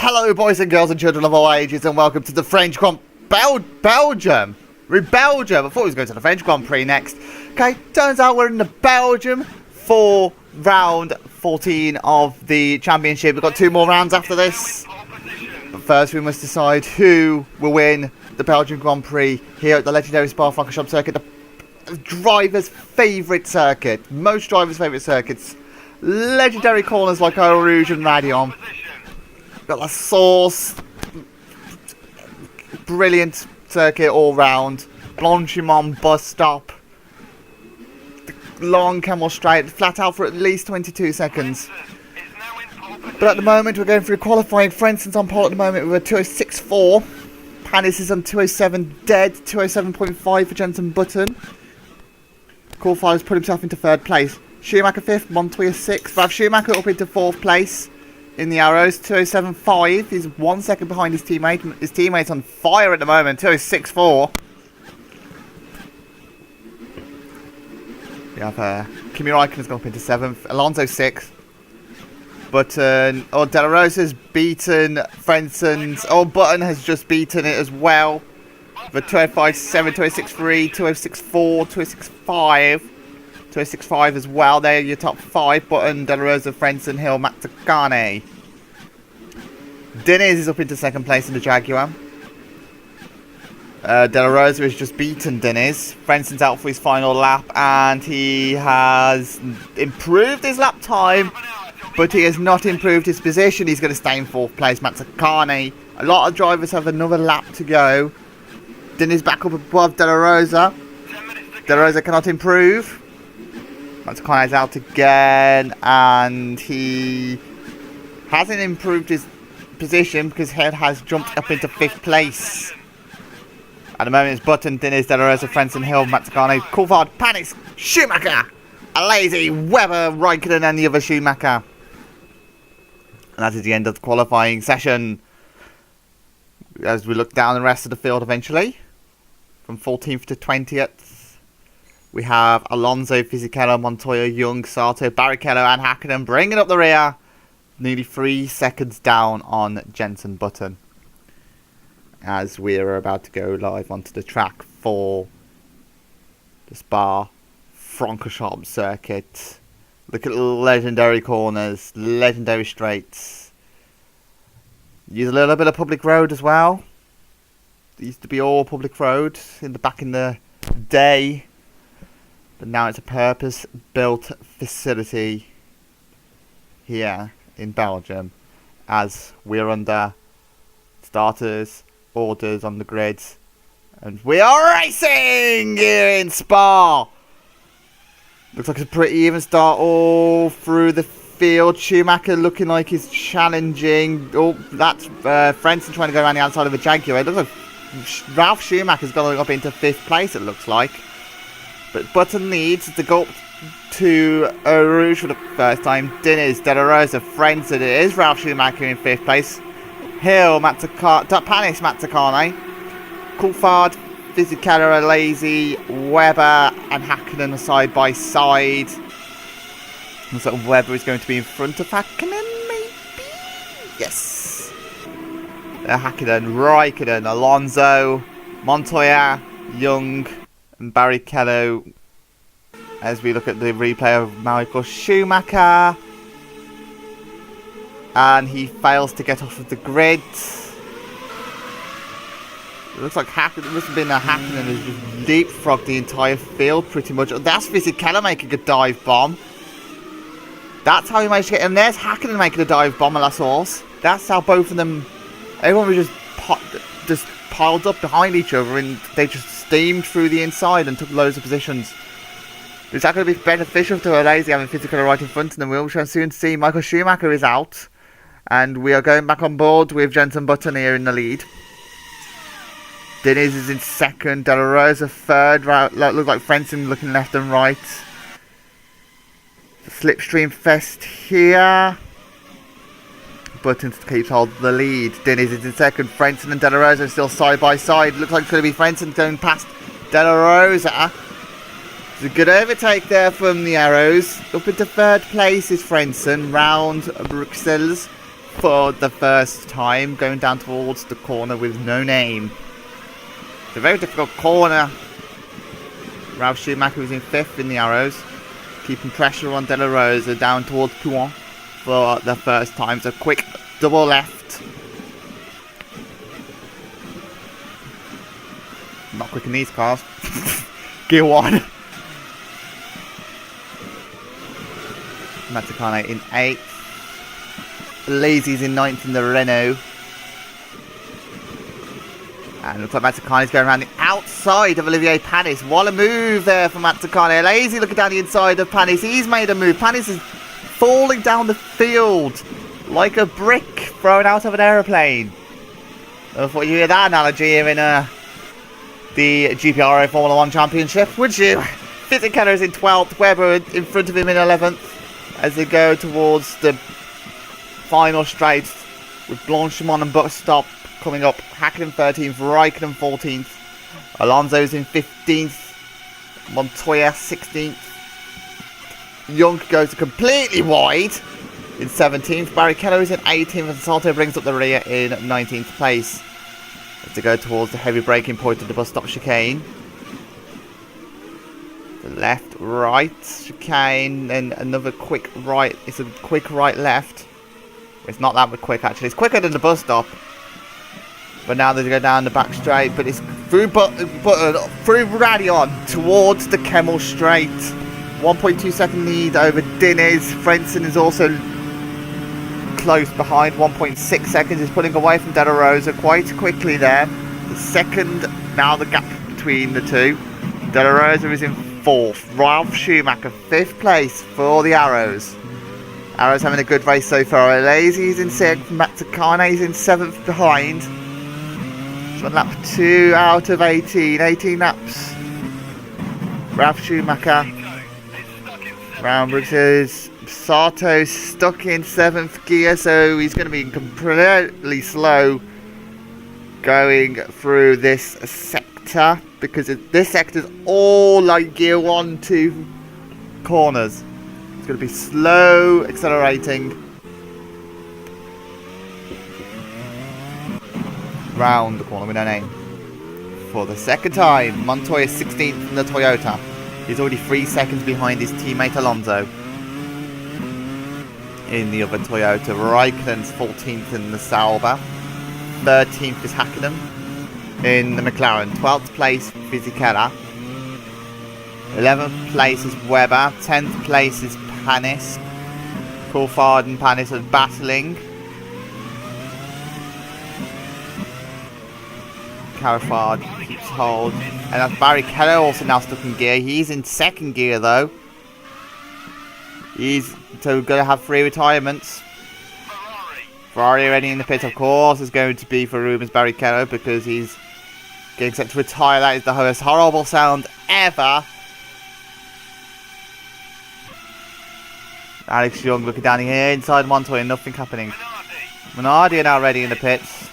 Hello boys and girls and children of all ages, and welcome to the French Grand Belgium. We're in Belgium. I thought we was going to the French Grand Prix next. Okay, turns out we're in the Belgium for round 14 of the championship. We've got 2 more rounds after this. But first we must decide who will win the Belgian Grand Prix here at the legendary Spa-Francorchamps circuit. The driver's favourite circuit. Most drivers' favourite circuits. Legendary corners like Eau Rouge and Radion. Got the sauce. Brilliant circuit all round. Blanchimont bus stop. The long camel straight. Flat out for at least 22 seconds. But at the moment we're going through qualifying. Frenson's on pole at the moment with a 206.4. Panis is on 207 dead. 207.5 for Jenson Button. Coulthard's put himself into 3rd place. Schumacher 5th, Montoya 6th. Ralf Schumacher up into 4th place in the arrows, 207.5. He's 1 second behind his teammate. His teammate's on fire at the moment, 206.4. We have Kimi Räikkönen's gone up into 7th, Alonso 6th. Button, De La Rosa's beaten Frenson's. Button has just beaten it as well. But 205.7, 206.3, 206.4, 206.5. 206.5 as well. There are your top 5. Button, De La Rosa, Frenson, Hill, Matacane. Diniz is up into 2nd place in the Jaguar. De La Rosa has just beaten Diniz. Frenson's out for his final lap and he has improved his lap time, but he has not improved his position. He's going to stay in 4th place. Matacane. A lot of drivers have another lap to go. Diniz back up above De La Rosa. De La Rosa cannot improve. Matacane is out again, and he hasn't improved his position because Head has jumped up into 5th place. At the moment it's Button, Diniz, De La Rosa, Frenson, Hill, Matacane, Coulthard, Panis, Schumacher, Alesi, Webber, Räikkönen and the other Schumacher. And that is the end of the qualifying session. As we look down the rest of the field eventually, from 14th to 20th. We have Alonso, Fisichella, Montoya, Young, Sato, Barrichello and Hakkinen bringing up the rear. Nearly 3 seconds down on Jenson Button. As we are about to go live onto the track for the Spa-Francorchamps circuit. Look at the legendary corners, legendary straights. Use a little bit of public road as well. It used to be all public road back in the day. But now it's a purpose-built facility here in Belgium, as we're under starters, orders on the grids, and we are racing here in Spa. Looks like it's a pretty even start all through the field. Schumacher looking like he's challenging. That's Frenson trying to go around the outside of a Jaguar. It looks like Ralf Schumacher's going up into 5th place, it looks like. But Button leads to go up to Eau Rouge for the first time. Diniz, De La Rosa, Frenson. It is Ralf Schumacher in 5th place. Hill, Panis, Matacane. Coulthard, Fisichella, Alesi, Webber and Hakkinen side by side. And so Webber is going to be in front of Hakkinen, maybe? Yes. Hakkinen, Räikkönen, Alonso, Montoya, Young and Barrichello. As we look at the replay of Michael Schumacher. And he fails to get off of the grid. It looks like it must have been a Hakkinen who's just leapfrogged the entire field pretty much. That's Fisichella making a dive bomb. That's how he managed to get in. There's Hakkinen making a dive bomb, la sauce. That's how both of them, everyone was just piled up behind each other and they just steamed through the inside and took loads of positions. Is that going to be beneficial to Alesi having Fisichella right in front of them? We'll soon see. Michael Schumacher is out. And we are going back on board with Jenson Button here in the lead. Diniz is in 2nd. De La Rosa 3rd. Looks like Frenson looking left and right. Slipstream fest here. Button keeps hold of the lead. Diniz is in 2nd. Frenson and De La Rosa are still side by side. Looks like it's going to be Frenson going past De La Rosa. It's a good overtake there from the arrows. Up into 3rd place is Frenson. Round Bruxelles. for the first time, going down towards the corner with no name. It's a very difficult corner. Ralf Schumacher was in 5th in the arrows, keeping pressure on De La Rosa down towards Pouin for the first time. So quick double left. Not quick in these cars. Gear 1. Matacane in 8th. Lazy's in 9th in the Renault. And looks like Matacane is going around the outside of Olivier Panis. What a move there for Matacane. Lazy looking down the inside of Panis. He's made a move. Panis is falling down the field like a brick thrown out of an aeroplane. I thought you hear that analogy here in the GPRO Formula 1 Championship, would you? Fisichella is in 12th. Webber in front of him in 11th as they go towards the final straight with Blanchimont and Buckstop coming up. Hakkinen 13th, Raikkonen 14th, Alonso's in 15th, Montoya 16th. Young goes completely wide in 17th, Barrichello is in 18th, and Salto brings up the rear in 19th place as they go towards the heavy braking point of the bus stop chicane. The left, right chicane, then another quick right. It's a quick right left. It's not that quick actually. It's quicker than the bus stop. But now they go down the back straight. But it's through through Radion towards the Kemmel straight. 1.2 second lead over Diniz. Frentzen is also close behind. 1.6 seconds is pulling away from De La Rosa quite quickly there. The second, now the gap between the two. De La Rosa is in 4th. Ralf Schumacher 5th place for the Arrows. Arrows having a good race so far. Lazy is in 6th. Matacane is in 7th behind. On lap 2 out of 18. 18 laps. Ralf Schumacher. Brown Brooks. Sato stuck in 7th gear, so he's going to be completely slow going through this sector, because this sector is all like gear 1, 2 corners. It's going to be slow accelerating round the corner with no name. For the second time, Montoya 16th in the Toyota. He's already 3 seconds behind his teammate Alonso in the other Toyota. Raikkonen's 14th in the Sauber. 13th is Hakkinen in the McLaren. 12th place, Fisichella. 11th place is Webber. 10th place is Panis. Coulthard and Panis are battling. Coulthard keeps hold. And that's Barrichello also now stuck in gear. He's in 2nd gear though. He's so going to have 3 retirements. Ferrari already in the pit, of course, is going to be for Rubens Barrichello because he's getting set to retire. That is the most horrible sound ever. Alex Young looking down here inside Montoya, nothing happening. Minardi are now ready in the pits.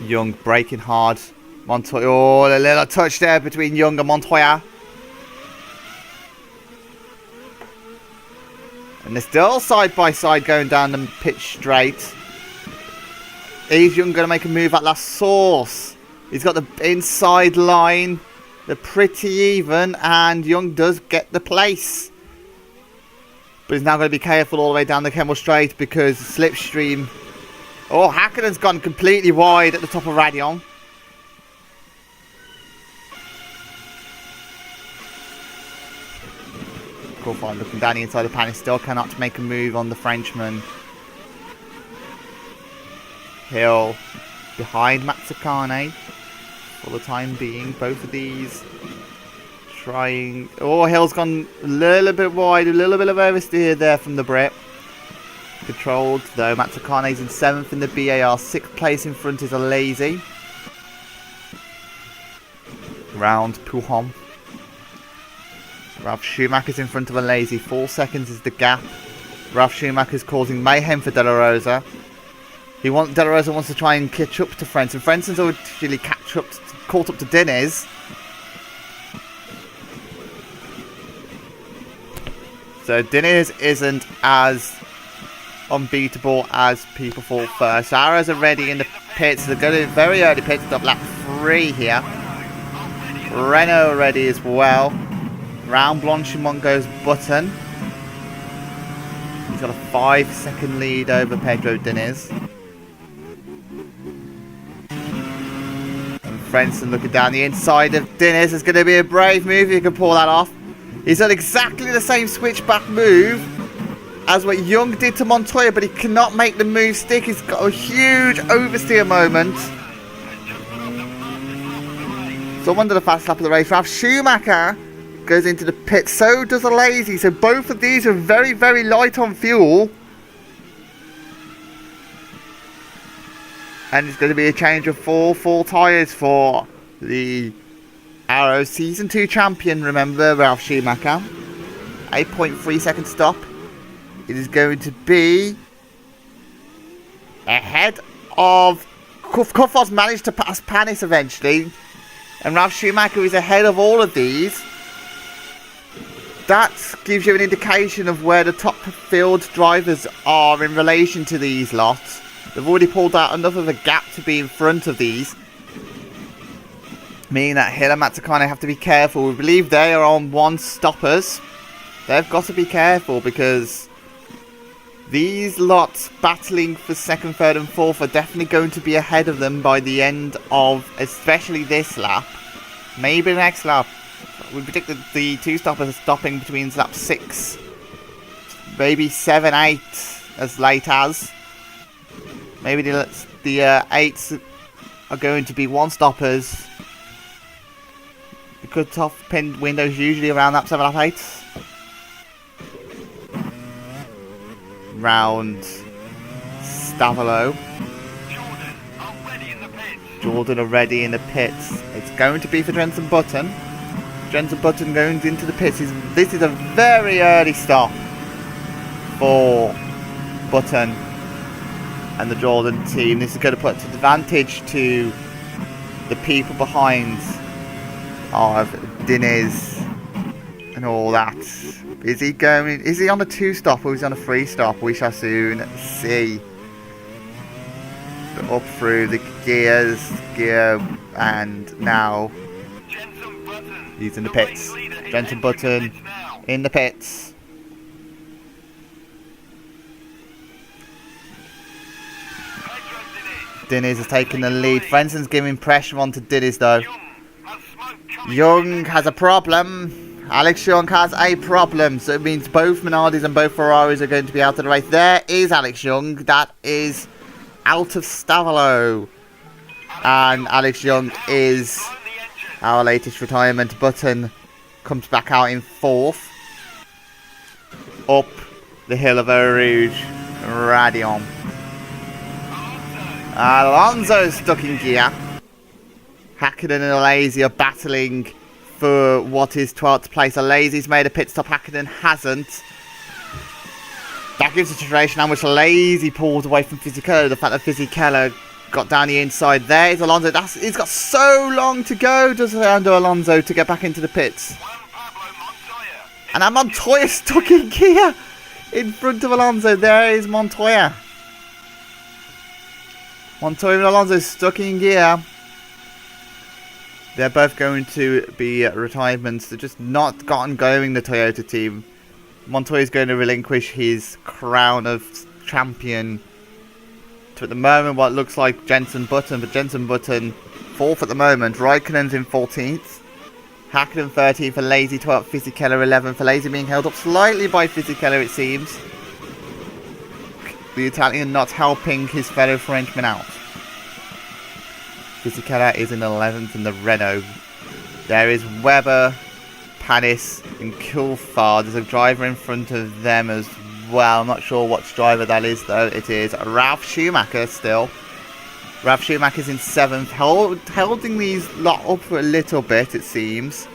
Young braking hard. Montoya, oh, a little touch there between Young and Montoya. And they're still side by side going down the pitch straight. Is Young going to make a move at La Source? He's got the inside line. They're pretty even, and Young does get the place. But he's now going to be careful all the way down the Kemmel Straight because slipstream. Oh, Hakkinen's gone completely wide at the top of Radion. Coulthard looking down the inside of Panis, still cannot make a move on the Frenchman. Hill behind Matacane for the time being. Both of these trying. Oh, Hill's gone a little bit wide, a little bit of oversteer there from the Brit. Controlled though. Matsukane's in 7th in the BAR. 6th place in front is a Lazy. Round Pouhon. Ralf Schumacher's in front of a Lazy. 4 seconds is the gap. Ralf Schumacher's causing mayhem for De La Rosa. De La Rosa wants to try and catch up to Frentzen. Frentzen's already caught up to Diniz. So Diniz isn't as unbeatable as people thought first. Sarah's already in the pits. They're going to very early pit stop, lap 3 here. Renault ready as well. Round Blanchimont goes Button. He's got a 5-second lead over Pedro Diniz. And Frentzen looking down the inside of Diniz. It's going to be a brave move if he can pull that off. He's done exactly the same switchback move as what Young did to Montoya, but he cannot make the move stick. He's got a huge oversteer moment. So under the fast lap of the race, Ralf Schumacher goes into the pit. So does a Lazy. So both of these are very, very light on fuel. And it's going to be a change of full tyres for the Arrow Season 2 champion, remember, Ralf Schumacher. 8.3 second stop. It is going to be ahead of Kufos managed to pass Panis eventually. And Ralf Schumacher is ahead of all of these. That gives you an indication of where the top field drivers are in relation to these lots. They've already pulled out enough of a gap to be in front of these. Meaning that Hill and Matsucane have to be careful. We believe they are on 1 stoppers. They've got to be careful because these lots battling for 2nd, 3rd and 4th are definitely going to be ahead of them by the end of especially this lap. Maybe the next lap. We predict that the 2 stoppers are stopping between lap 6, maybe 7, 8 as late as. Maybe the 8s are going to be 1 stoppers. The cut-off pin window is usually around lap 7, lap 8. Round Stavolo. Jordan already in the pits. It's going to be for Jenson Button. Jenson Button going into the pits. This is a very early stop for Button and the Jordan team. This is going to put advantage to the people behind of Diniz and all that. Is he on a 2 stop or is he on a 3 stop? We shall soon see. Up through the gear, and now he's in the pits. Jenson Button in the pits. Diniz has taken the lead. Frenson's giving pressure onto Diniz though. Young has a problem. Alex Young has a problem. So it means both Minardis and both Ferraris are going to be out of the race. There is Alex Young. That is out of Stavolo. And Alex Young is our latest retirement. Button comes back out in 4th. Up the hill of Eau Rouge. Radion. Alonso stuck in gear. Hakkinen and Lazy are battling for what is 12th place. Lazy's made a pit stop, Hakkinen hasn't. That gives a situation how much Lazy pulled away from Fisichella. The fact that Fisichella got down the inside. There's Alonso. He's got so long to go, does Fernando Alonso, to get back into the pits. And now Montoya stuck in gear in front of Alonso. There is Montoya. Montoya and Alonso stuck in gear. They're both going to be retirements. They're just not gotten going, the Toyota team. Montoya is going to relinquish his crown of champion to, at the moment, what looks like Jenson Button. But Jenson Button 4th at the moment. Raikkonen's in 14th. Hakkinen 13th for Lazy, 12th. Fisichella 11th for Lazy, being held up slightly by Fisichella, it seems. The Italian not helping his fellow Frenchman out. Fisichella is in 11th in the Renault. There is Webber, Panis and Coulthard. There's a driver in front of them as well. I'm not sure which driver that is though. It is Ralf Schumacher still. Ralf Schumacher's in 7th. Holding these lot up for a little bit, it seems.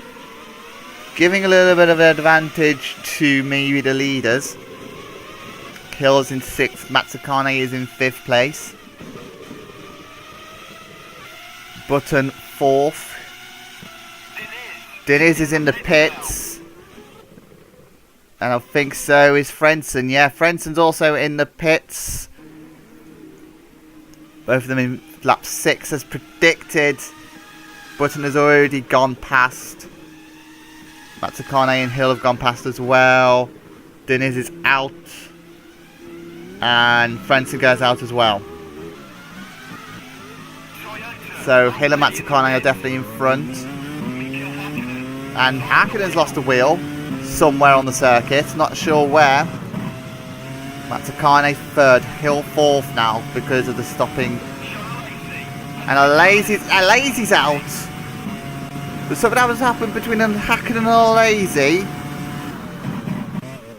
Giving a little bit of an advantage to maybe the leaders. Hill's in 6th. Matsucane is in 5th place. Button 4th. Diniz is in the pits. And I think so is Frentzen. Yeah, Frentzen's also in the pits. Both of them in lap 6 as predicted. Button has already gone past. Matsukane and Hill have gone past as well. Diniz is out. And Frentzen goes out as well. So Hill and Matsukane are definitely in front. And Hakkonen's lost a wheel somewhere on the circuit. Not sure where. Matsukane third. Hill fourth now because of the stopping. And Alazy's out. But something has happened between Hakkonen and Alazy.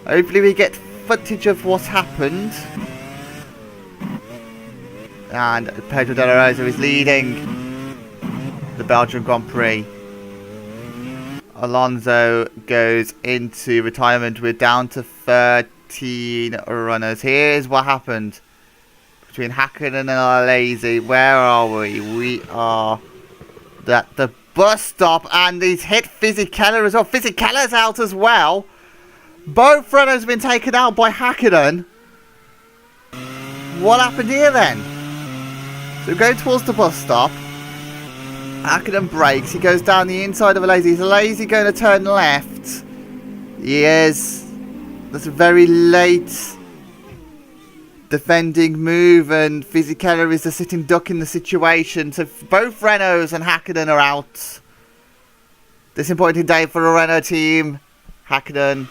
Hopefully we get footage of what's happened. And Pedro de la Rosa is leading the Belgian Grand Prix. Alonso goes into retirement. We're down to 13 runners. Here's what happened between Hakkonen and Alazy. Where are we? We are at the bus stop, and he's hit Fisichella as well. Fisichella's out as well. Both runners have been taken out by Hakkonen. What happened here then? So we go towards the bus stop. Hakkonen brakes. He goes down the inside of Alazy. Is Alazy going to turn left? He is. That's a very late defending move, and Fisichella is the sitting duck in the situation. So both Renaults and Hakkonen are out. Disappointing day for a Renault team. Hakkonen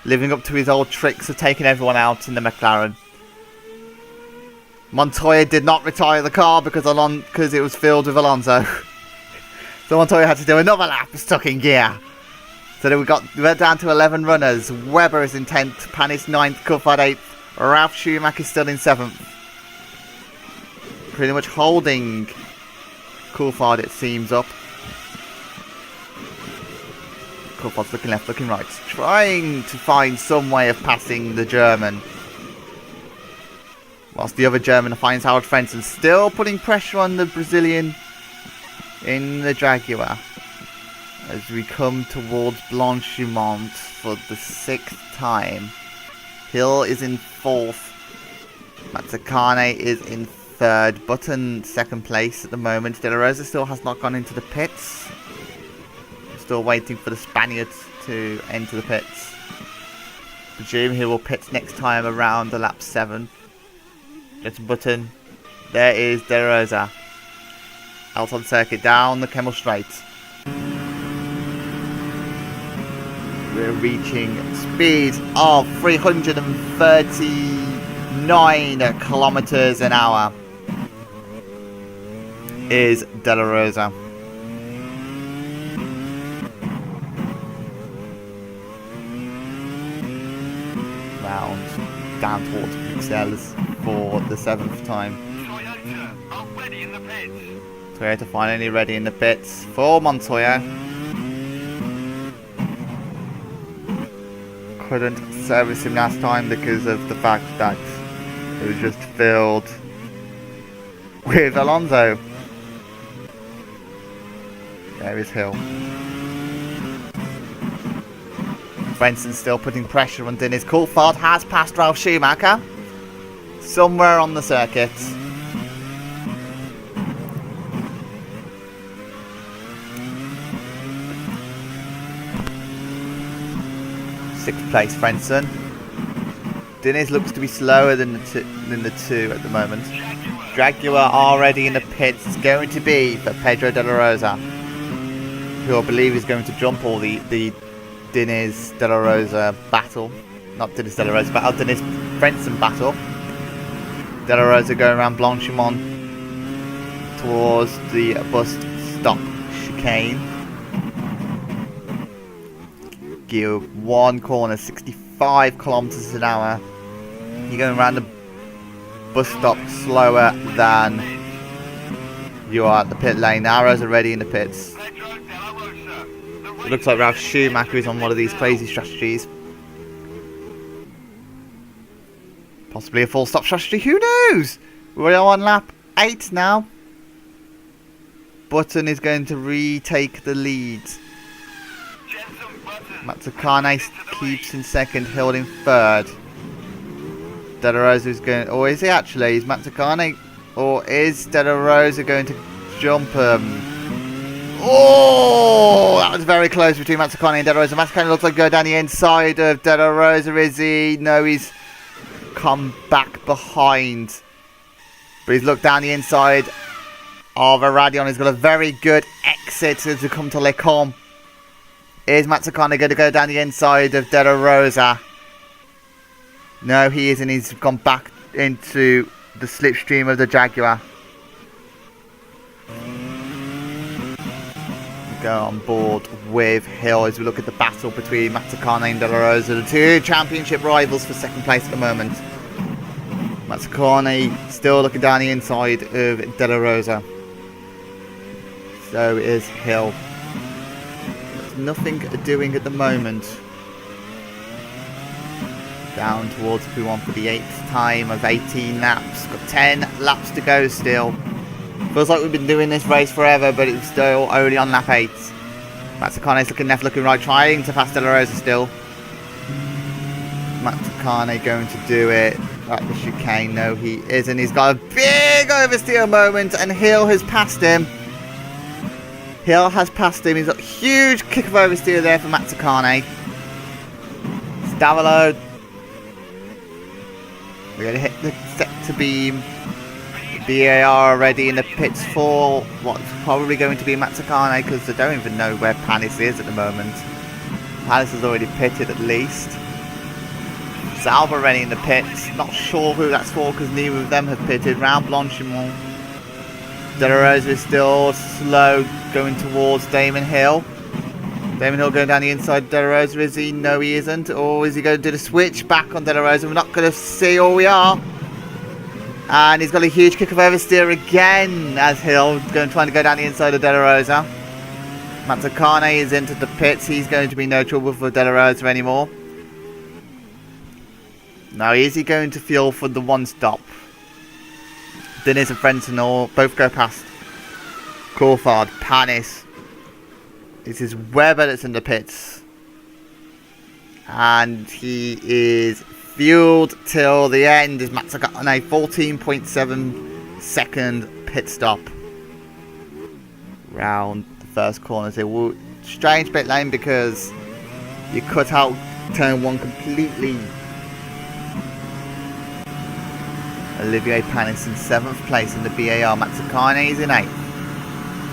living up to his old tricks of taking everyone out in the McLaren. Montoya did not retire the car because it was filled with Alonso. So Montoya had to do another lap stuck in gear. So then we went down to 11 runners. Webber is in 10th, Panis 9th, Coulthard 8th, Ralf Schumacher still in 7th. Pretty much holding Coulthard, it seems, up. Coulthard's looking left, looking right, trying to find some way of passing the German. Whilst the other German finds Howard Frentzen, still putting pressure on the Brazilian in the Jaguar. As we come towards Blanchimont for the 6th time. Hill is in 4th. Matsukane is in 3rd. Button 2nd place at the moment. De La Rosa still has not gone into the pits. Still waiting for the Spaniards to enter the pits. Presume he will pit next time around the lap 7. Gets a button. There is De La Rosa. Out on circuit, down the Kemmel Straight. We're reaching speeds of 339 kilometers an hour. Is De La Rosa. Round down towards Bruxelles for the 7th time. Toyota finally ready in the pits for Montoya. Couldn't service him last time because of the fact that it was just filled with Alonso. There is Hill. Frentzen still putting pressure on Diniz. Coulthard has passed Ralf Schumacher somewhere on the circuit. Sixth place, Frentzen. Diniz looks to be slower than the two at the moment. Jaguar already in the pits. It's going to be for Pedro de la Rosa, who I believe is going to jump all the Diniz de la Rosa battle. Not Diniz de la Rosa battle, Diniz Frentzen battle. De la Rosa going around Blanchimont towards the bus stop chicane. Gear 1 corner, 65 kilometers an hour. You're going around the bus stop slower than you are at the pit lane. The arrows are ready in the pits. It looks like Ralf Schumacher is on one of these crazy strategies. Possibly a full stop strategy, who knows? We're on lap 8 now. Button is going to retake the lead. Matsucane keeps in second, Hill in third. De La Rosa is going, or is he actually? Is Matsucane, or is De La Rosa going to jump him? Oh, that was very close between Matsucane and De La Rosa. Matsucane looks like go down the inside of De La Rosa, is he? No, he's come back behind. But he's looked down the inside of Radion. He's got a very good exit as we come to Le Combe. Is Matsucane going to go down the inside of De La Rosa? No, he isn't. He's gone back into the slipstream of the Jaguar. We go on board with Hill as we look at the battle between Matsucane and De La Rosa, the two championship rivals for second place at the moment. Matsucane still looking down the inside of De La Rosa. So is Hill. There's nothing doing at the moment. Down towards P1 for the 8th time of 18 laps. Got 10 laps to go still. Feels like we've been doing this race forever, but it's still only on lap 8. Matsucane's looking left, looking right, trying to pass De La Rosa still. Matsucane going to do it at the chicane. No, he isn't. He's got a big oversteer moment, and Hill has passed him. Hill has passed him. He's got a huge kick of oversteer there for Matsucane. Stavolo. We're going to hit the sector beam. The BAR already in the pits for what's probably going to be Matsucane, because I don't even know where Panis is at the moment. Panis has already pitted at least. Salva already in the pits. Not sure who that's for because neither of them have pitted. Round Blanchimont. De La Rosa is still slow going towards Damon Hill. Damon Hill going down the inside of De La Rosa, is he? No, he isn't. Or is he going to do the switch back on De La Rosa? We're not going to see, or we are. And he's got a huge kick of oversteer again as Hill trying to go down the inside of De La Rosa. Matsucane is into the pits. He's going to be no trouble for De La Rosa anymore. Now, is he going to fuel for the one stop? Dennis and Frenton both go past. Coulthard, Panis. This is Webber that's in the pits. And he is fueled till the end. Is Matsucane 14.7 second pit stop. Round the first corner. So, strange pit lane because you cut out turn 1 completely. Olivier Panis in 7th place in the BAR. Matsucane is in 8th.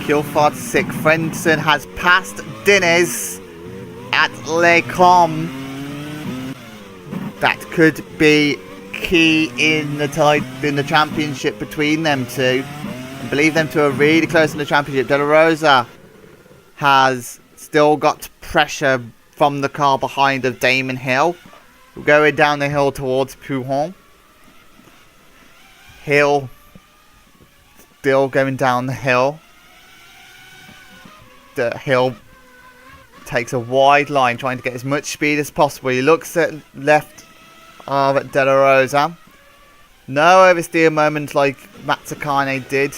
Coulthard 6th. Frenton has passed Diniz at Le Combe. That could be key in the championship between them two. I believe them two are really close in the championship. De La Rosa has still got pressure from the car behind of Damon Hill. We're going down the hill towards Pouhon. Hill still going down the hill. The Hill takes a wide line, trying to get as much speed as possible. He looks at left of De La Rosa. No oversteer moment like Matsucane did,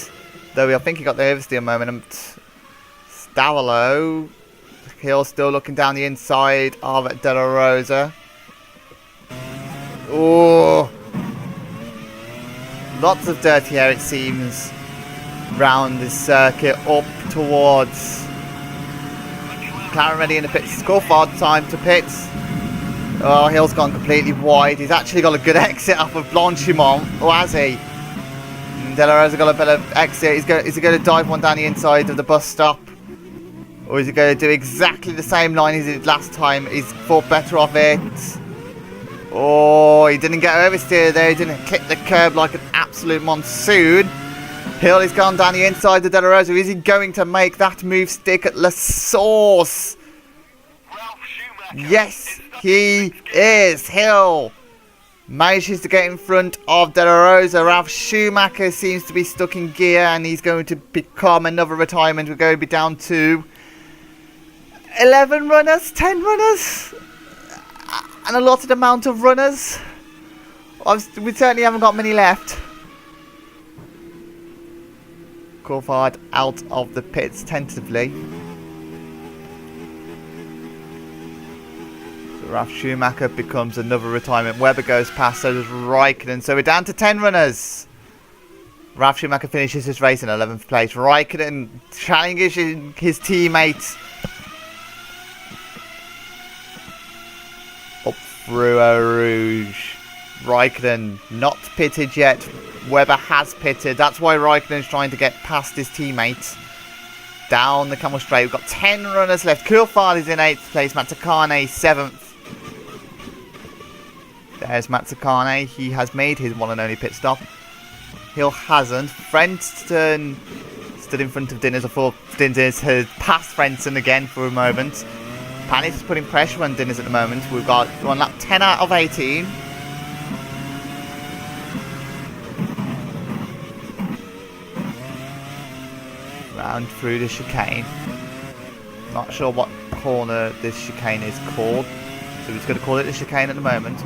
though I think he got the oversteer moment. Stavolo. Hill still looking down the inside of De La Rosa. Oh. Lots of dirty air, it seems, round this circuit up towards McLaren ready in the pits. Coulthard time to pits. Oh, Hill's gone completely wide. He's actually got a good exit off of Blanchimont. Or has he? De La Rosa got a better exit. Is he going to dive one down the inside of the bus stop? Or is he going to do exactly the same line as he did last time? He's thought better of it. Oh, he didn't get oversteer there. He didn't clip the curb like an absolute monsoon. Hill is gone down the inside of De La Rosa. Is he going to make that move stick at La Source? Yes, he is. Hill manages to get in front of De La Rosa. Ralph Schumacher seems to be stuck in gear, and he's going to become another retirement. We're going to be down to 11 runners, 10 runners. And a lot of amount of runners. We certainly haven't got many left. Coulthard out of the pits tentatively. Ralf Schumacher becomes another retirement. Weber goes past, so does Raikkonen. So we're down to 10 runners. Ralf Schumacher finishes his race in 11th place. Raikkonen challenging his teammate up through Eau Rouge. Raikkonen not pitted yet. Weber has pitted. That's why Raikkonen's trying to get past his teammate. Down the Camel Straight. We've got 10 runners left. Coulthard is in 8th place. Matsucane 7th. There's Matsucane. He has made his one and only pit stop. Hill hasn't. Frentzen stood in front of Dinners. I thought Dinners had passed Frentzen again for a moment. Panis is putting pressure on Dinners at the moment. We're on lap 10 out of 18. Round through the chicane. Not sure what corner this chicane is called, so we're just going to call it the chicane at the moment.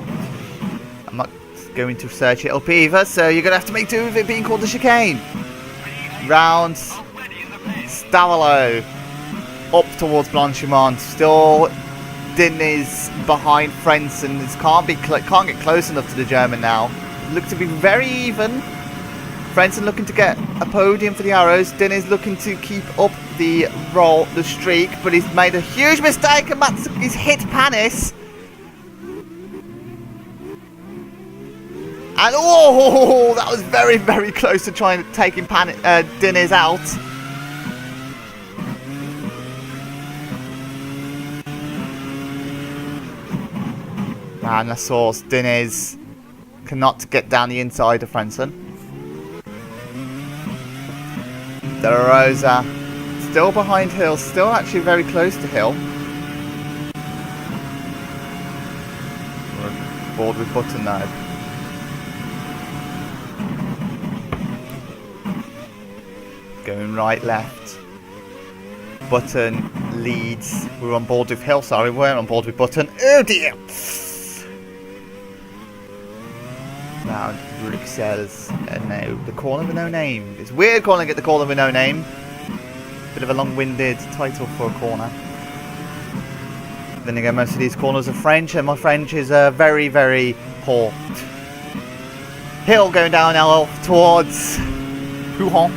I'm not going to search it up either, so you're going to have to make do with it being called the chicane. Round Stavelot up towards Blanchimont. Still Diniz behind Frentzen. Can't get close enough to the German now. Look to be very even. Frentzen looking to get a podium for the Arrows. Diniz looking to keep up the streak, but he's made a huge mistake and he's hit Panis. And oh, that was very, very close to trying to take Diniz out. And I saw Diniz cannot get down the inside of Frentzen. De La Rosa still behind Hill, still actually very close to Hill. We're board with Button now. Going right, left. Button leads. We're on board with Hill, sorry, we weren't on board with Button. Oh dear! Now, Bruxelles, no, the corner with no name. It's weird calling it the corner with no name. Bit of a long-winded title for a corner. Then again, most of these corners are French, and my French is very, very poor. Hill going down now towards Huon.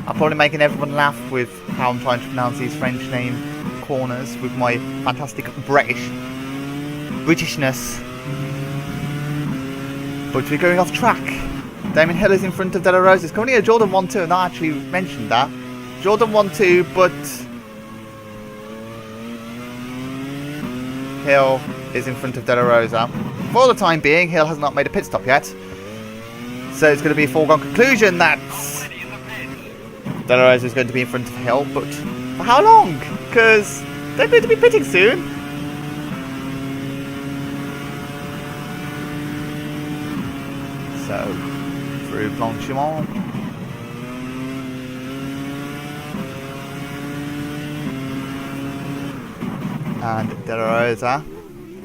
I'm probably making everyone laugh with how I'm trying to pronounce these French name corners with my fantastic Britishness. But we're going off track. Damon Hill is in front of De La Rosa. It's currently a Jordan 1-2, and I actually mentioned that. Jordan 1-2, but Hill is in front of De La Rosa. For the time being, Hill has not made a pit stop yet. So it's going to be a foregone conclusion that De La Rosa is going to be in front of Hill, but for how long? Because they're going to be pitting soon. So, through Blanchimont. And De La Rosa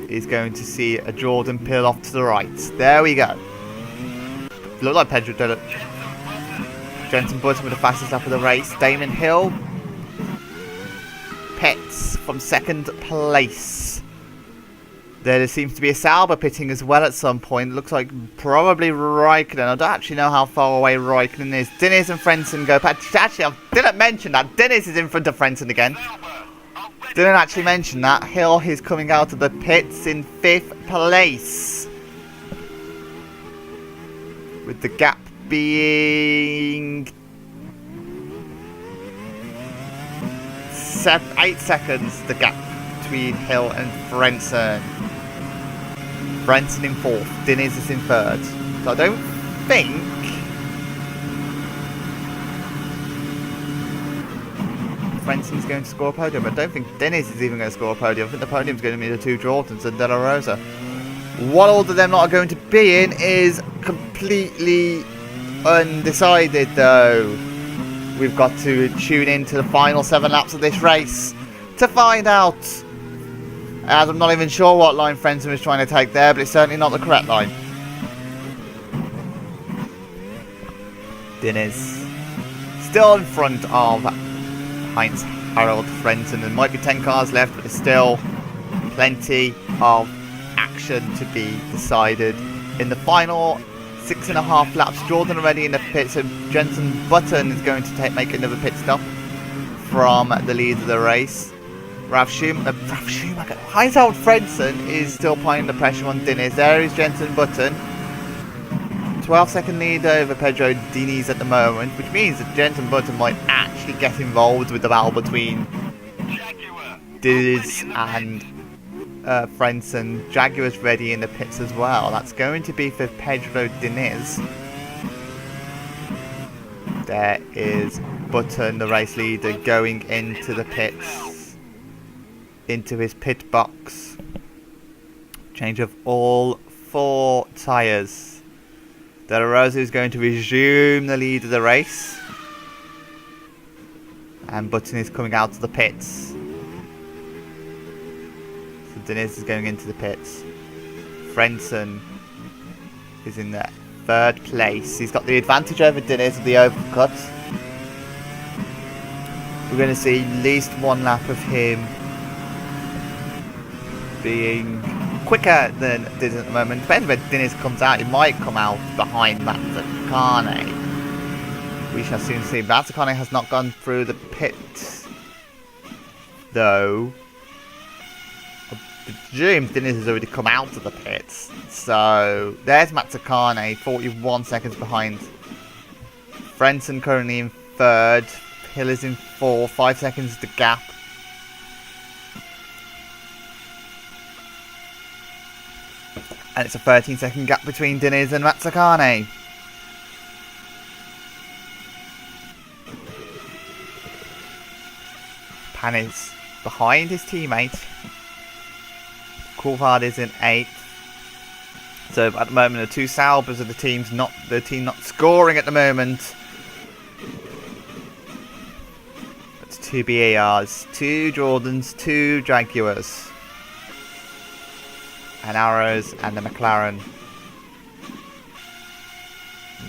is going to see a Jordan peel off to the right. There we go. Look like Pedro did it. Jensen Button with the fastest lap of the race. Damon Hill pits from 2nd place. There seems to be a Sauber pitting as well at some point. Looks like probably Raikkonen. I don't actually know how far away Raikkonen is. Diniz and Frentzen go past. Actually, I didn't mention that. Diniz is in front of Frentzen again. Didn't actually mention that. Hill is coming out of the pits in 5th place. With the gap being 8 seconds, the gap between Hill and Frentzen. Frentzen in 4th, Diniz is in 3rd. So I don't think Frentzen's going to score a podium. I don't think Diniz is even going to score a podium. I think the podium's going to be the 2 Jordans and De La Rosa. What order them lot are going to be in is completely undecided though. We've got to tune into the final 7 laps of this race to find out. As I'm not even sure what line Frentzen was trying to take there, but it's certainly not the correct line. Diniz still in front of Heinz Harald Frentzen. There might be 10 cars left, but it's still plenty of action to be decided in the final 6.5 laps. Jordan already in the pit, so Jenson Button is going to make another pit stop from the lead of the race. Ralf Schumacher, Heinz-Harald Frentzen is still applying the pressure on Diniz. There is Jenson Button. 12-second lead over Pedro Diniz at the moment, which means that Jenson Button might actually get involved with the battle between Diniz and Frentzen. Jaguar's ready in the pits as well. That's going to be for Pedro Diniz. There is Button, the race leader, going into the pits, into his pit box. Change of all 4 tyres. De La Rosa is going to resume the lead of the race. And Button is coming out of the pits. So Diniz is going into the pits. Frentzen is in the 3rd place. He's got the advantage over Diniz of the overcut. We're going to see at least 1 lap of him being quicker than Diniz at the moment. Depends when Diniz comes out. He might come out behind Mazzacane. We shall soon see. Mazzacane has not gone through the pits, though. I presume Diniz has already come out of the pits. So there's Mazzacane, 41 seconds behind. Frentzen currently in 3rd. Hill is in 4th. 5 seconds the gap. And it's a 13-second gap between Diniz and Mazzacane. Pan is behind his teammate. Coulthard is in 8th. So at the moment, the 2 Saubers of the team not scoring at the moment. That's 2 BARs, 2 Jordans, 2 Jaguars. And Arrows and the McLaren.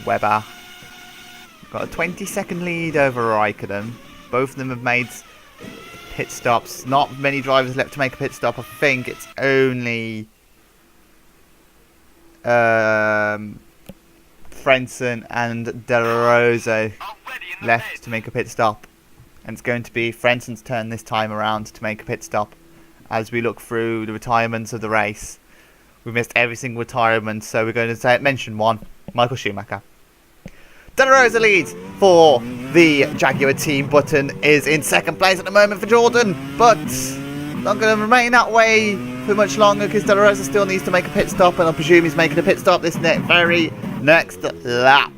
Webber got a 20-second lead over Raikkonen. Both of them have made pit stops. Not many drivers left to make a pit stop. I think it's only Frentzen and De La Rosa left to make a pit stop. And it's going to be Frentzen's turn this time around to make a pit stop as we look through the retirements of the race. We missed every single retirement, so we're going to mention one. Michael Schumacher. De La Rosa leads for the Jaguar team. Button is in 2nd place at the moment for Jordan, but not going to remain that way for much longer because De La Rosa still needs to make a pit stop, and I presume he's making a pit stop this very next lap.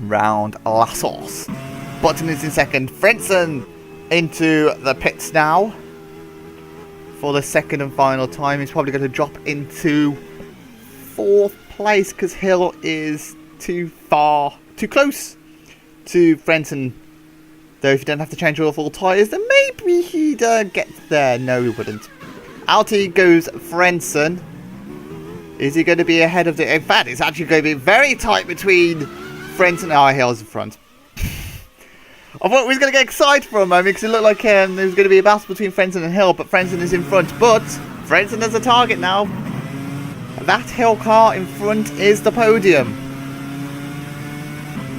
Round Lassos. Button is in 2nd. Frentzen into the pits now. For the 2nd and final time, he's probably going to drop into 4th place because Hill is too close to Frentzen. Though if you don't have to change all 4 tyres, then maybe he'd get there. No, he wouldn't. Out he goes Frentzen. Is he going to be ahead of the... In fact, it's actually going to be very tight between Frentzen and Hill's in front. I thought we was going to get excited for a moment because it looked like there was going to be a battle between Frentzen and Hill, but Frentzen is in front. But Frentzen has a target now. That Hill car in front is the podium.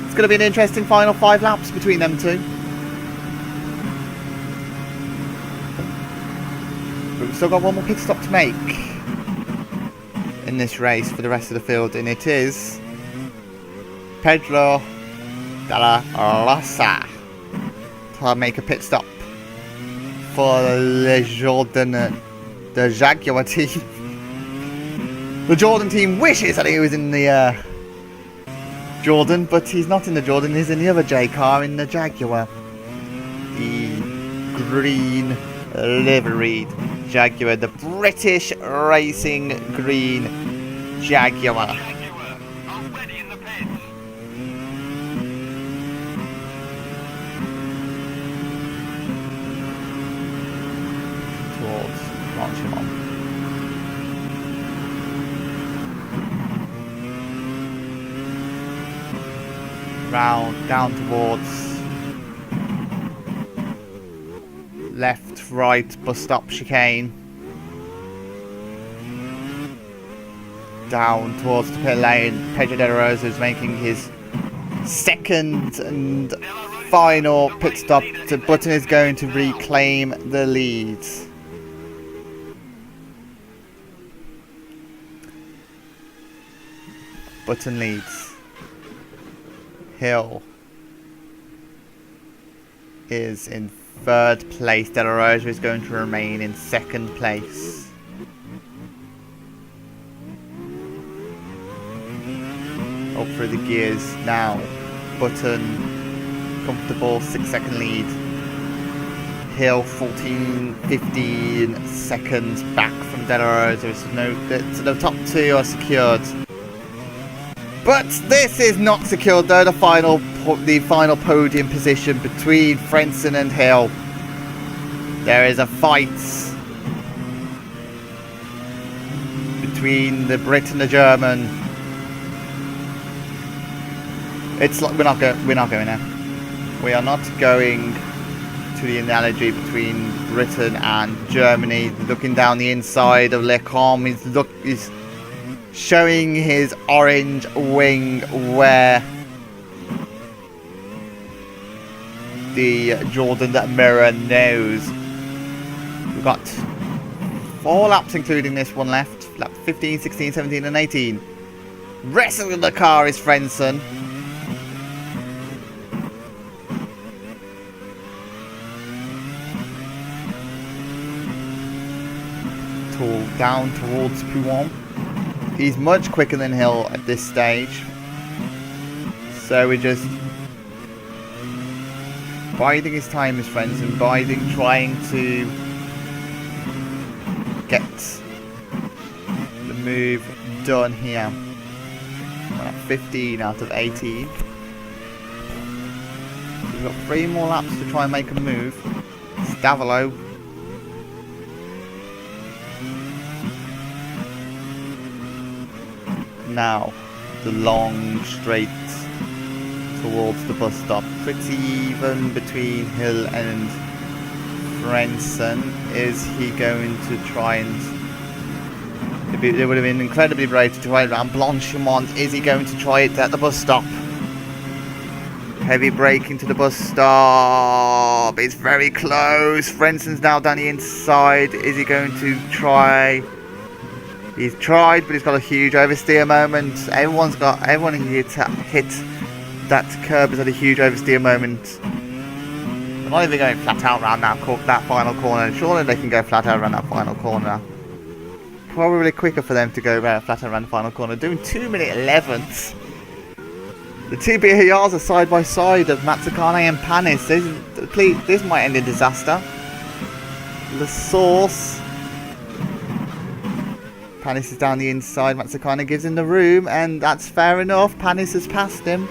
It's going to be an interesting final 5 laps between them two. But we've still got 1 more pit stop to make in this race for the rest of the field, and it is Pedro De La Rosa to make a pit stop for the Jaguar team. The Jordan team wishes that he was in the Jordan, but he's not in the Jordan, he's in the other J car, in the Jaguar. The green liveried Jaguar, the British Racing Green Jaguar. Round down towards left, right, bus stop, chicane. Down towards the pit lane. Pedro De La Rosa is making his second and final pit stop. So Button is going to reclaim the lead. Button leads. Hill is in third place. De La Rosa is going to remain in second place. Up through the gears now. Button, comfortable 6-second lead. Hill 15 seconds back from De La Rosa. So the top two are secured. But this is not secured though. The final podium position between Frentzen and Hill. There is a fight between the Brit and the German. It's like we're not going there. We are not going to the analogy between Britain and Germany. Looking down the inside of Lecombe, he's showing his orange wing where the Jordan mirror nose. We've got 4 laps including this one left. Lap 15, 16, 17 and 18. Rest of the car is Frentzen. Down towards Pouin. He's much quicker than Hill at this stage. So we're just biding his time, his friends, and trying to get the move done here. We're at 15 out of 18. We've got 3 more laps to try and make a move. Stavolo. Now, the long straight towards the bus stop. Pretty even between Hill and Frentzen. Is he going to try and... It would have been incredibly brave to try it around Blanchimont. Is he going to try it at the bus stop? Heavy braking to the bus stop. It's very close. Frentzen's now down the inside. Is he going to try... He's tried, but he's got a huge oversteer moment. Everyone here to hit that curb has had a huge oversteer moment. They're not even going flat out around that final corner. Surely they can go flat out around that final corner. Probably quicker for them to go flat out around the final corner. Doing 2-minute 11ths. The two BARs are side by side of Mazzacane and Panis. This might end in disaster. The source. Panis is down the inside. Mazzacane gives him the room, and that's fair enough. Panis has passed him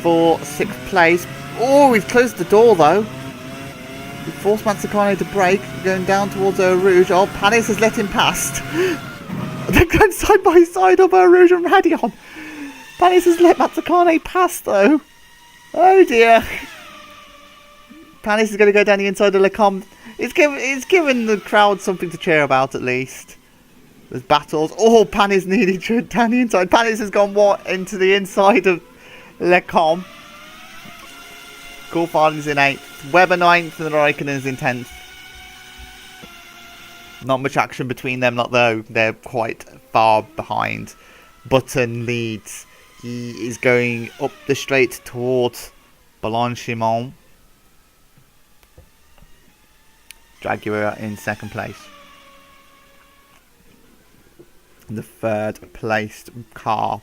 for 6th place. Oh, we've closed the door though. We forced Mazzacane to brake, going down towards Eau Rouge. Oh, Panis has let him past. They're going side by side of Eau Rouge and Radion. Panis has let Mazzacane pass though. Oh dear. Panis is going to go down the inside of Lecombe. It's given the crowd something to cheer about at least. There's battles. Oh, Panis nearly down the inside. Panis has gone into the inside of Lecombe. Coulthard's in 8th. Webber 9th and Raikkonen's in 10th. Not much action between them, not though. They're quite far behind. Button leads. He is going up the straight towards Blanchimont. Jaguar in 2nd place. The 3rd placed car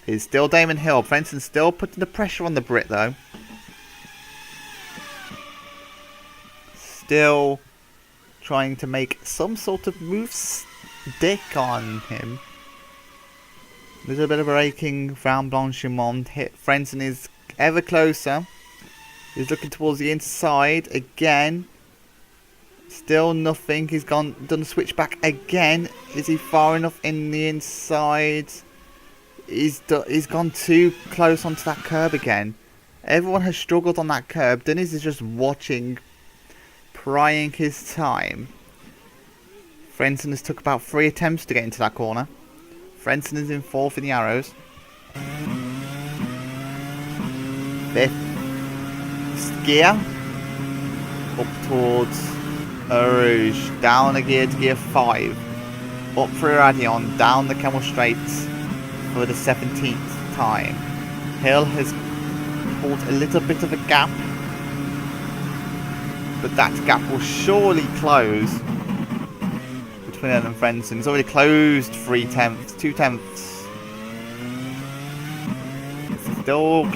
is still Damon Hill. Frentzen's still putting the pressure on the Brit though. Still trying to make some sort of move stick on him. There's a bit of braking around Blanchimont. Frentzen is ever closer. He's looking towards the inside again. Still nothing. He's done a switchback again. Is he far enough in the inside? He's gone too close onto that curb again. Everyone has struggled on that curb. Dennis is just watching prying his time. Frentzen has took about 3 attempts to get into that corner. Frentzen is in 4th in the arrows. 5th gear. Up towards Rouge. Down a gear to gear 5. Up through Radion. Down the Camel Straights for the 17th time. Hill has pulled a little bit of a gap. But that gap will surely close between him and Frentzen. It's already closed 3 tenths, 2 tenths. It's still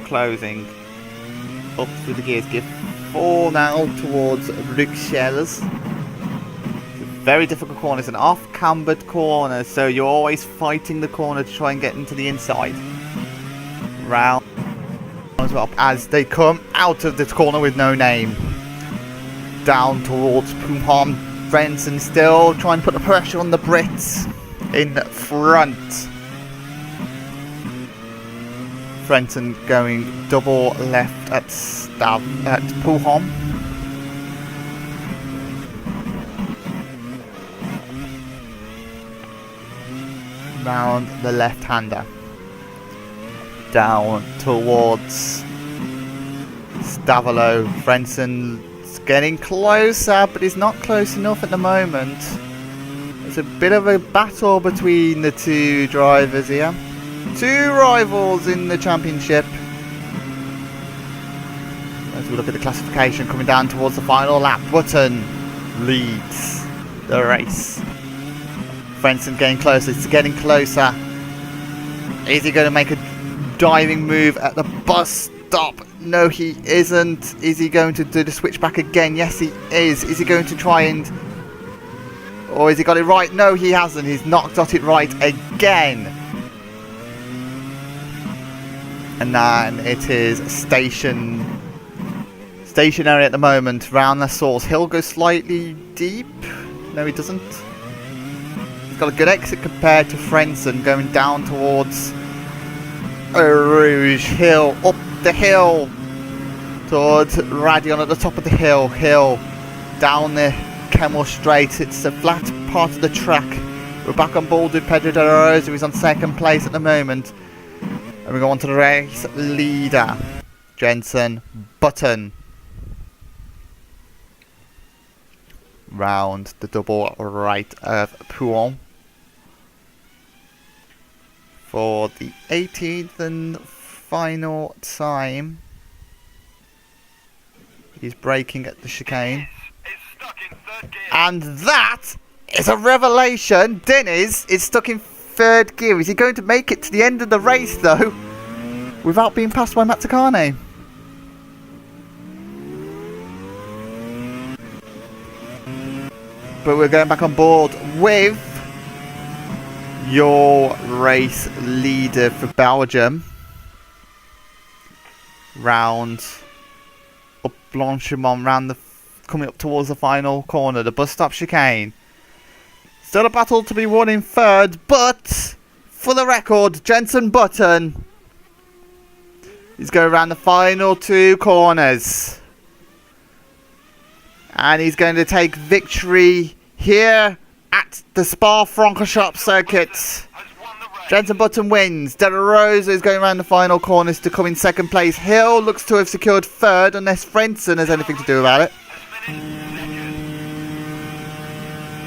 closing. Up through the gears. Gear 4 now towards Bruxelles. Very difficult corner. It's an off-cambered corner, so you're always fighting the corner to try and get into the inside. Round as well as they come out of this corner with no name. Down towards Puham. Frentzen still trying to put the pressure on the Brits in front. Frentzen going double left at Puham. Round the left-hander. Down towards Stavolo. Frenzen's getting closer, but he's not close enough at the moment. There's a bit of a battle between the 2 drivers here. 2 rivals in the championship. As we look at the classification coming down towards the final lap, Button leads the race. Frentzen getting closer. It's getting closer. Is he going to make a diving move at the bus stop? No, he isn't. Is he going to do the switchback again? Yes, he is. Is he going to try and... or has he got it right? No, he hasn't. He's not got it right again. And then it is stationary at the moment. Round the source. He'll go slightly deep. No, he doesn't. Got a good exit compared to Frentzen going down towards Rouge. Hill up the hill towards Radion at the top of the hill. Hill down the Camel Straight. It's a flat part of the track. We're back on board with Pedro de la Rosa, who's on 2nd place at the moment. And we go on to the race leader, Jensen Button. Round the double right of Pouon. For the 18th and final time. He's braking at the chicane. And that is a revelation. Diniz is stuck in 3rd gear. Is he going to make it to the end of the race though? Without being passed by Mazzacane? But we're going back on board with your race leader for Belgium. Round up Blanchimont, round the coming up towards the final corner, the bus stop chicane. Still a battle to be won in 3rd, but for the record, Jensen Button is going around the final 2 corners. And he's going to take victory here at the Spa-Francorchamps circuit. Jensen Button wins. De La Rosa is going around the final corners to come in 2nd place. Hill looks to have secured 3rd unless Frentzen has anything to do about it.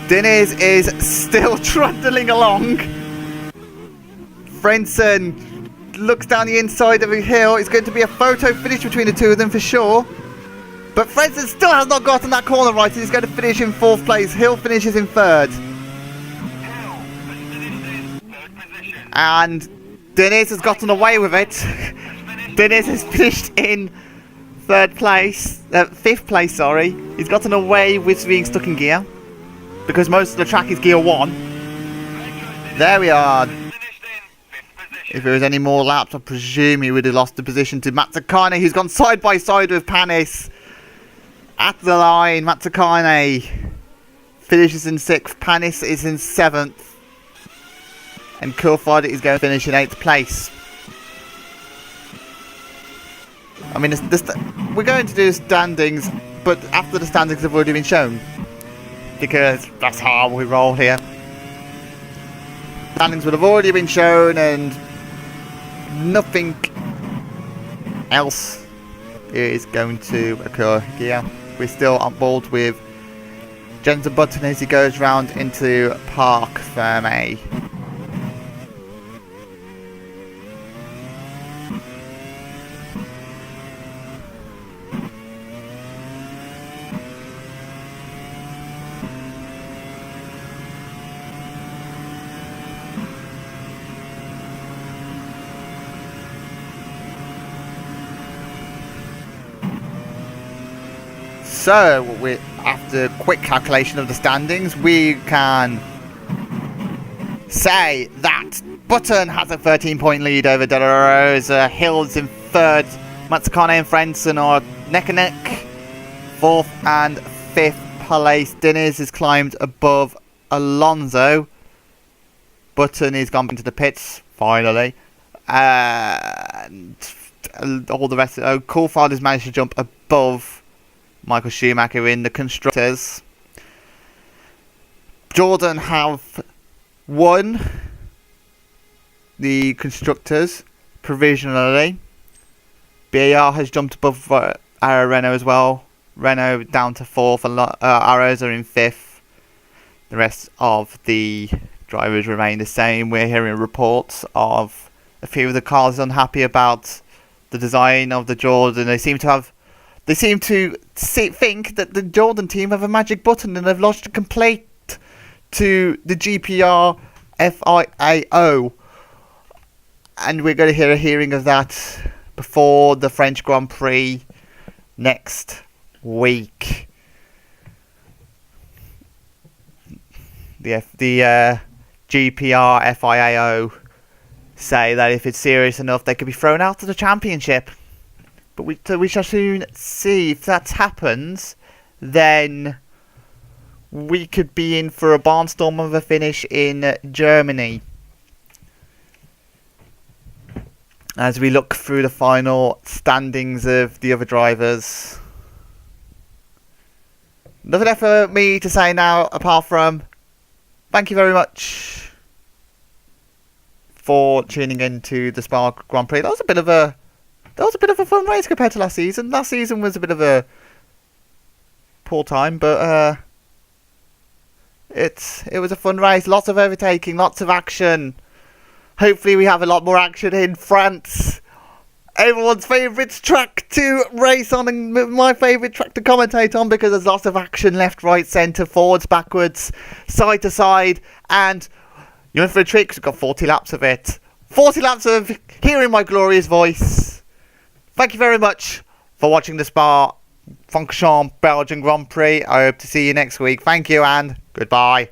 Diniz is still trundling along. Frentzen looks down the inside of the hill. It's going to be a photo finish between the 2 of them for sure. But Frentzen still has not gotten that corner right. He's going to finish in 4th place. Hill finishes in 3rd. And Diniz has gotten away with it. Diniz has finished in 5th place, sorry. He's gotten away with being stuck in gear. Because most of the track is gear 1. There we are. If there was any more laps, I presume he would have lost the position to Mazzacane, who's gone side by side with Panis. At the line, Mazzacane finishes in 6th. Panis is in 7th. And Coulthard is going to finish in 8th place. I mean, we're going to do standings but after the standings have already been shown. Because that's how we roll here. Standings would have already been shown and nothing else is going to occur here. We're still on board with Jensen Button as he goes round into Park Ferme. So, after quick calculation of the standings, we can say that Button has a 13-point lead over De La Rosa. Hills in third, Matsukane and Frentzen are neck and neck. Fourth and fifth place. Diniz has climbed above Alonso. Button is gone into the pits, finally. And all the rest of Coulthard has managed to jump above Michael Schumacher in the constructors. Jordan have won the constructors provisionally. BAR has jumped above Renault as well. Renault down to fourth and Arrows are in fifth. The rest of the drivers remain the same. We're hearing reports of a few of the cars unhappy about the design of the Jordan. They seem to think that the Jordan team have a magic button and have lodged a complaint to the GPR FIAO. And we're going to hear a hearing of that before the French Grand Prix next week. The GPR FIAO say that if it's serious enough, they could be thrown out of the championship. But we shall soon see. If that happens, then we could be in for a barnstorm of a finish in Germany. As we look through the final standings of the other drivers. Nothing left for me to say now apart from thank you very much for tuning in to the Spa Grand Prix. That was a bit of a fun race compared to last season. Last season was a bit of a poor time, but it was a fun race. Lots of overtaking, lots of action. Hopefully we have a lot more action in France. Everyone's favourite track to race on and my favourite track to commentate on, because there's lots of action left, right, centre, forwards, backwards, side to side, and you're in for a treat because we've got 40 laps of it. 40 laps of hearing my glorious voice. Thank you very much for watching the Spa-Francorchamps Belgian Grand Prix. I hope to see you next week. Thank you and goodbye.